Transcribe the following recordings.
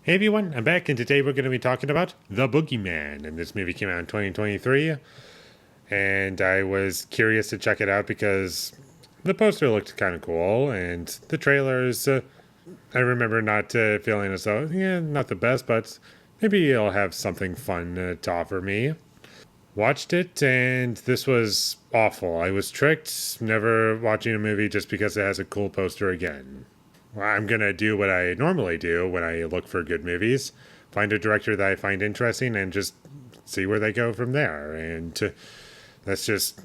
Hey everyone, I'm back, and today we're going to be talking about The Boogeyman. And this movie came out in 2023, and I was curious to check it out because the poster looked kind of cool, and the trailers, I remember not feeling as though, yeah, not the best, but maybe it'll have something fun to offer me. Watched it, and this was awful. I was tricked, never watching a movie just because it has a cool poster again. I'm going to do what I normally do when I look for good movies, find a director that I find interesting, and just see where they go from there. And that's just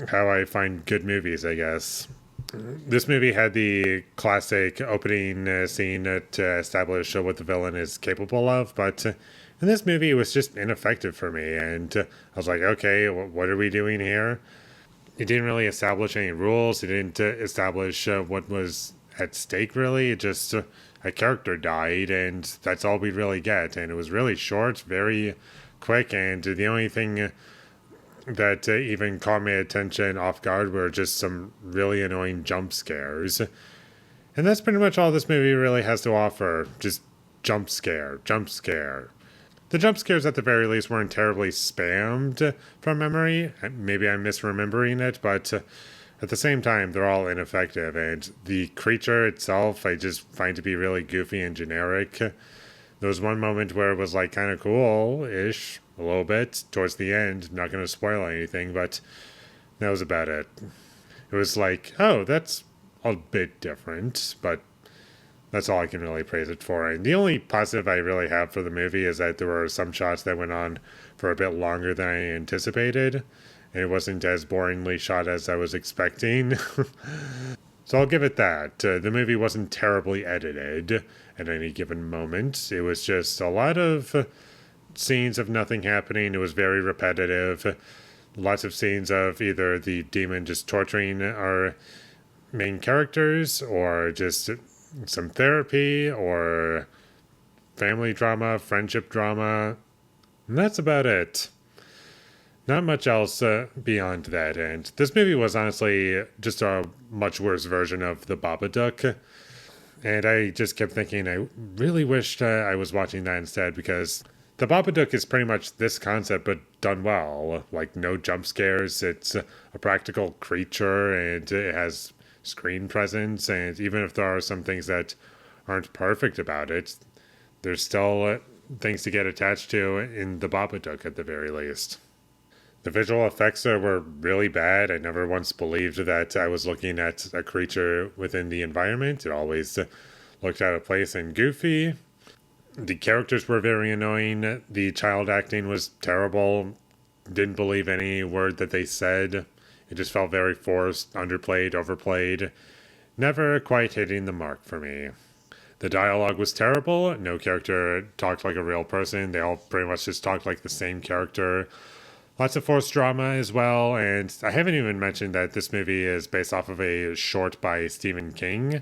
how I find good movies, I guess. This movie had the classic opening scene to establish what the villain is capable of, but in this movie, it was just ineffective for me. And I was like, okay, what are we doing here? It didn't really establish any rules. It didn't establish what was at stake, really. It just, a character died, and that's all we really get. And it was really short, very quick, and the only thing that even caught my attention off guard were just some really annoying jump scares. And that's pretty much all this movie really has to offer. Just jump scare, jump scare. The jump scares, at the very least, weren't terribly spammed from memory. Maybe I'm misremembering it, but at the same time, they're all ineffective. And the creature itself, I just find to be really goofy and generic. There was one moment where it was like kind of cool ish, a little bit, towards the end. Not going to spoil anything, but that was about it. It was like, oh, that's a bit different, but that's all I can really praise it for. And the only positive I really have for the movie is that there were some shots that went on for a bit longer than I anticipated, and it wasn't as boringly shot as I was expecting. So I'll give it that. The movie wasn't terribly edited at any given moment. It was just a lot of scenes of nothing happening. It was very repetitive. Lots of scenes of either the demon just torturing our main characters, or just some therapy, or family drama, friendship drama. And that's about it. Not much else beyond that. And this movie was honestly just a much worse version of The Babadook. And I just kept thinking, I really wished I was watching that instead, because The Babadook is pretty much this concept, but done well. Like, no jump scares. It's a practical creature, and it has screen presence. And even if there are some things that aren't perfect about it, there's still things to get attached to in The Babadook at the very least. The visual effects were really bad. I never once believed that I was looking at a creature within the environment. It always looked out of place and goofy. The characters were very annoying. The child acting was terrible. Didn't believe any word that they said. It just felt very forced, underplayed, overplayed. Never quite hitting the mark for me. The dialogue was terrible. No character talked like a real person. They all pretty much just talked like the same character. Lots of forced drama as well, and I haven't even mentioned that this movie is based off of a short by Stephen King.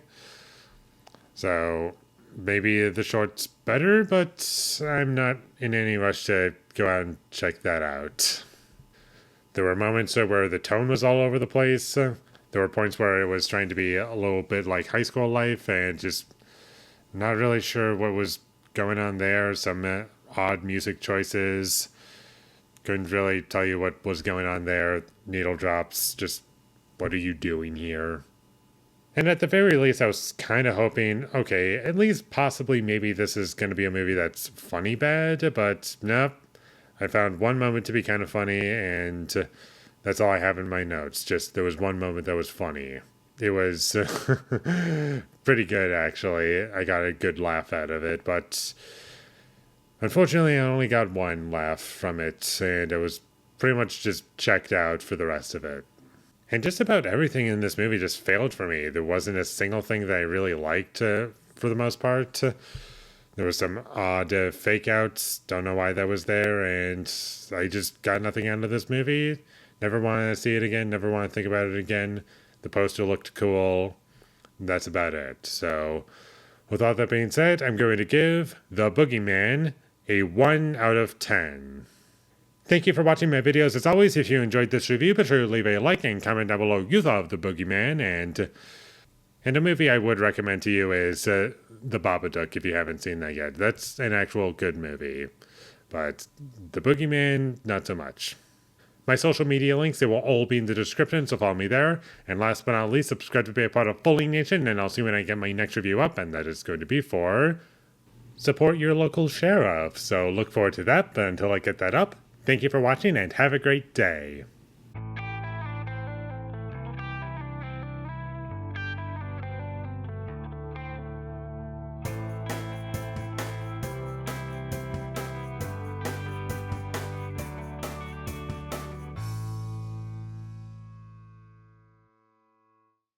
So maybe the short's better, but I'm not in any rush to go out and check that out. There were moments where the tone was all over the place. There were points where it was trying to be a little bit like high school life, and just not really sure what was going on there. Some odd music choices. Couldn't really tell you what was going on there. Needle drops, just what are you doing here? And at the very least, I was kind of hoping, okay, at least possibly maybe this is going to be a movie that's funny bad, but nope. I found one moment to be kind of funny, and that's all I have in my notes. Just there was one moment that was funny. It was pretty good, actually. I got a good laugh out of it, but unfortunately, I only got one laugh from it, and I was pretty much just checked out for the rest of it. And just about everything in this movie just failed for me. There wasn't a single thing that I really liked for the most part. There was some odd fake outs. Don't know why that was there, and I just got nothing out of this movie. Never want to see it again, never want to think about it again. The poster looked cool. That's about it. So, with all that being said, I'm going to give The Boogeyman a 1 out of 10. Thank you for watching my videos. As always, if you enjoyed this review, be sure to leave a like and comment down below you thought of The Boogeyman, and And a movie I would recommend to you is The Babadook, if you haven't seen that yet. That's an actual good movie. But The Boogeyman, not so much. My social media links, they will all be in the description, so follow me there. And last but not least, subscribe to be a part of Foley Nation, and I'll see when I get my next review up, and that is going to be for Support Your Local Sheriff. So look forward to that, but until I get that up, thank you for watching, and have a great day.